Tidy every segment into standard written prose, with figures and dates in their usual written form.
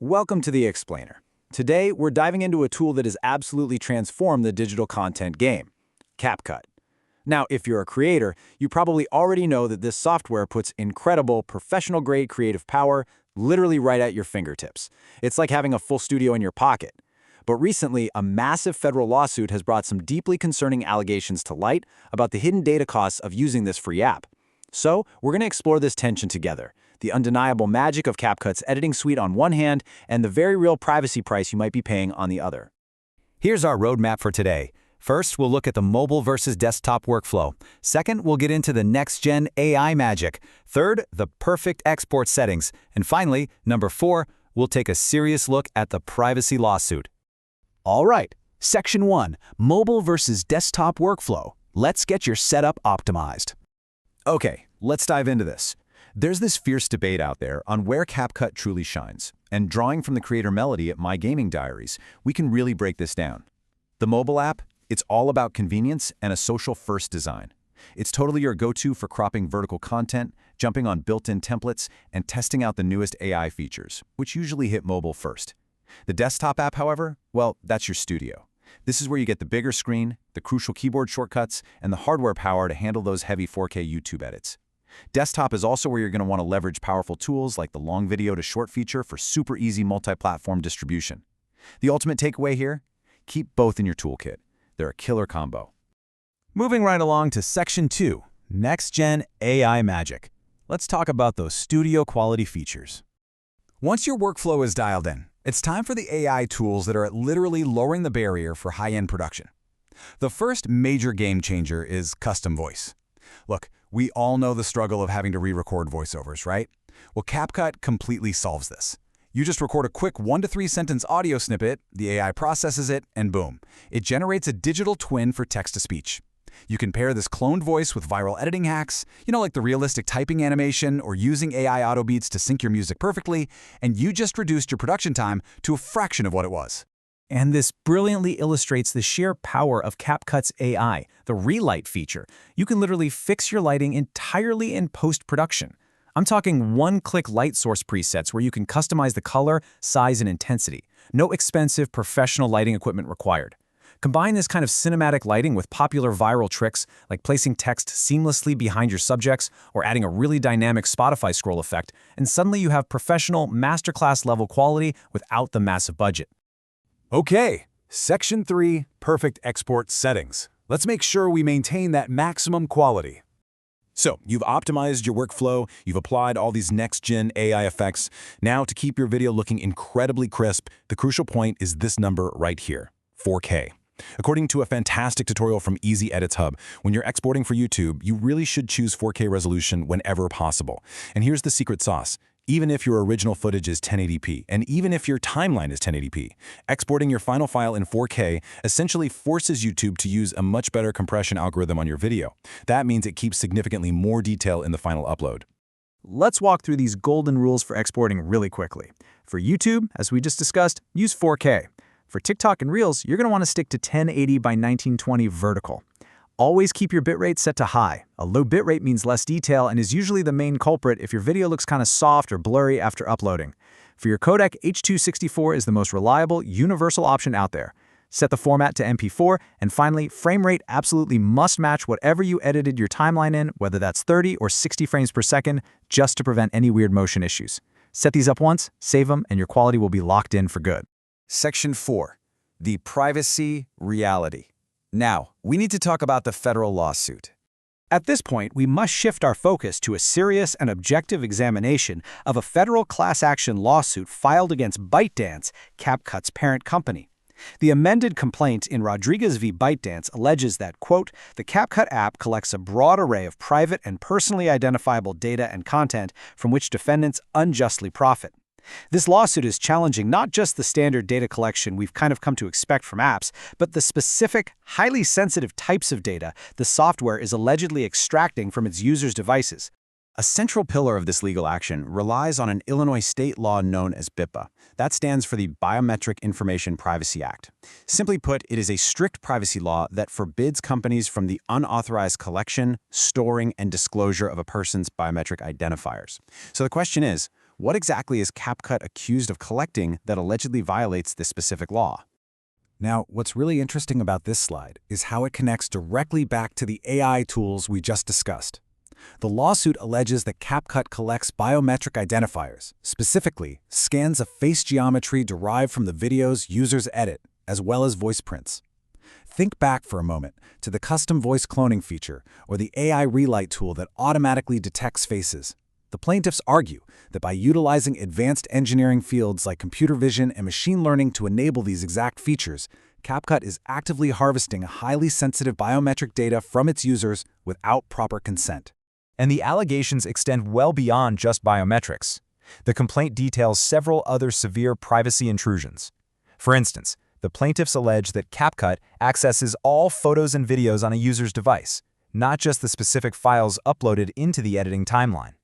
Welcome to the Explainer. Today, we're diving into a tool that has absolutely transformed the digital content game, CapCut. Now, if you're a creator, you probably already know that this software puts incredible, professional-grade creative power literally right at your fingertips. It's like having a full studio in your pocket. But recently, a massive federal lawsuit has brought some deeply concerning allegations to light about the hidden data costs of using this free app. So, we're going to explore this tension together. The undeniable magic of CapCut's editing suite on one hand, and the very real privacy price you might be paying on the other. Here's our roadmap for today. First, we'll look at the mobile versus desktop workflow. Second, we'll get into the next-gen AI magic. Third, the perfect export settings. And finally, number 4, we'll take a serious look at the privacy lawsuit. All right, Section 1, Mobile versus Desktop Workflow. Let's get your setup optimized. Okay, let's dive into this. There's this fierce debate out there on where CapCut truly shines, and drawing from the creator Melody at My Gaming Diaries, we can really break this down. The mobile app, it's all about convenience and a social-first design. It's totally your go-to for cropping vertical content, jumping on built-in templates, and testing out the newest AI features, which usually hit mobile first. The desktop app, however, well, that's your studio. This is where you get the bigger screen, the crucial keyboard shortcuts, and the hardware power to handle those heavy 4K YouTube edits. Desktop is also where you're going to want to leverage powerful tools like the long video to short feature for super easy multi-platform distribution. The ultimate takeaway here? Keep both in your toolkit. They're a killer combo. Moving right along to Section 2, Next-Gen AI Magic. Let's talk about those studio quality features. Once your workflow is dialed in, it's time for the AI tools that are literally lowering the barrier for high-end production. The first major game changer is custom voice. Look, we all know the struggle of having to re-record voiceovers, right? Well, CapCut completely solves this. You just record a quick 1 to 3 sentence audio snippet, the AI processes it, and boom, it generates a digital twin for text-to-speech. You can pair this cloned voice with viral editing hacks, like the realistic typing animation or using AI auto beats to sync your music perfectly, and you just reduced your production time to a fraction of what it was. And this brilliantly illustrates the sheer power of CapCut's AI, the relight feature. You can literally fix your lighting entirely in post-production. I'm talking one-click light source presets where you can customize the color, size, and intensity. No expensive professional lighting equipment required. Combine this kind of cinematic lighting with popular viral tricks like placing text seamlessly behind your subjects or adding a really dynamic Spotify scroll effect, and suddenly you have professional, masterclass level quality without the massive budget. Okay, Section 3, Perfect Export Settings. Let's make sure we maintain that maximum quality. So, you've optimized your workflow, you've applied all these next-gen AI effects. Now, to keep your video looking incredibly crisp, the crucial point is this number right here, 4K. According to a fantastic tutorial from Easy Edits Hub, when you're exporting for YouTube, you really should choose 4K resolution whenever possible. And here's the secret sauce. Even if your original footage is 1080p, and even if your timeline is 1080p, exporting your final file in 4K essentially forces YouTube to use a much better compression algorithm on your video. That means it keeps significantly more detail in the final upload. Let's walk through these golden rules for exporting really quickly. For YouTube, as we just discussed, use 4K. For TikTok and Reels, you're going to want to stick to 1080 by 1920 vertical. Always keep your bitrate set to high. A low bitrate means less detail and is usually the main culprit if your video looks kind of soft or blurry after uploading. For your codec, H.264 is the most reliable, universal option out there. Set the format to MP4, and finally, frame rate absolutely must match whatever you edited your timeline in, whether that's 30 or 60 frames per second, just to prevent any weird motion issues. Set these up once, save them, and your quality will be locked in for good. Section 4, the privacy reality. Now, we need to talk about the federal lawsuit. At this point, we must shift our focus to a serious and objective examination of a federal class action lawsuit filed against ByteDance, CapCut's parent company. The amended complaint in Rodriguez v. ByteDance alleges that, quote, the CapCut app collects a broad array of private and personally identifiable data and content from which defendants unjustly profit. This lawsuit is challenging not just the standard data collection we've kind of come to expect from apps, but the specific, highly sensitive types of data the software is allegedly extracting from its users' devices. A central pillar of this legal action relies on an Illinois state law known as BIPA. That stands for the Biometric Information Privacy Act. Simply put, it is a strict privacy law that forbids companies from the unauthorized collection, storing, and disclosure of a person's biometric identifiers. So the question is, What exactly is CapCut accused of collecting that allegedly violates this specific law? Now, what's really interesting about this slide is how it connects directly back to the AI tools we just discussed. The lawsuit alleges that CapCut collects biometric identifiers, specifically scans of face geometry derived from the videos users edit, as well as voice prints. Think back for a moment to the custom voice cloning feature or the AI relight tool that automatically detects faces. The plaintiffs argue that by utilizing advanced engineering fields like computer vision and machine learning to enable these exact features, CapCut is actively harvesting highly sensitive biometric data from its users without proper consent. And the allegations extend well beyond just biometrics. The complaint details several other severe privacy intrusions. For instance, the plaintiffs allege that CapCut accesses all photos and videos on a user's device, not just the specific files uploaded into the editing timeline.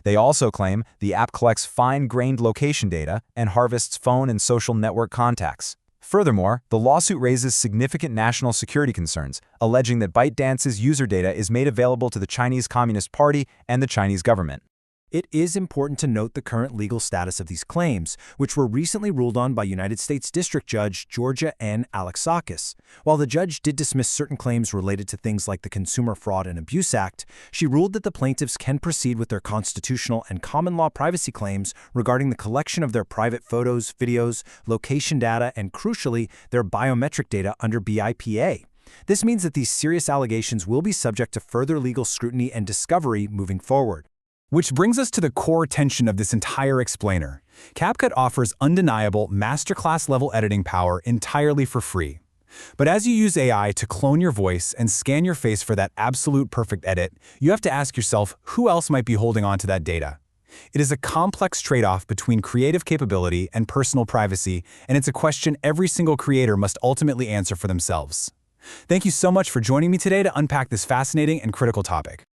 They also claim the app collects fine-grained location data and harvests phone and social network contacts. Furthermore, the lawsuit raises significant national security concerns, alleging that ByteDance's user data is made available to the Chinese Communist Party and the Chinese government. It is important to note the current legal status of these claims, which were recently ruled on by United States District Judge Georgia N. Alexakis. While the judge did dismiss certain claims related to things like the Consumer Fraud and Abuse Act, she ruled that the plaintiffs can proceed with their constitutional and common law privacy claims regarding the collection of their private photos, videos, location data, and crucially, their biometric data under BIPA. This means that these serious allegations will be subject to further legal scrutiny and discovery moving forward. Which brings us to the core tension of this entire explainer. CapCut offers undeniable masterclass-level editing power entirely for free. But as you use AI to clone your voice and scan your face for that absolute perfect edit, you have to ask yourself who else might be holding on to that data. It is a complex trade-off between creative capability and personal privacy, and it's a question every single creator must ultimately answer for themselves. Thank you so much for joining me today to unpack this fascinating and critical topic.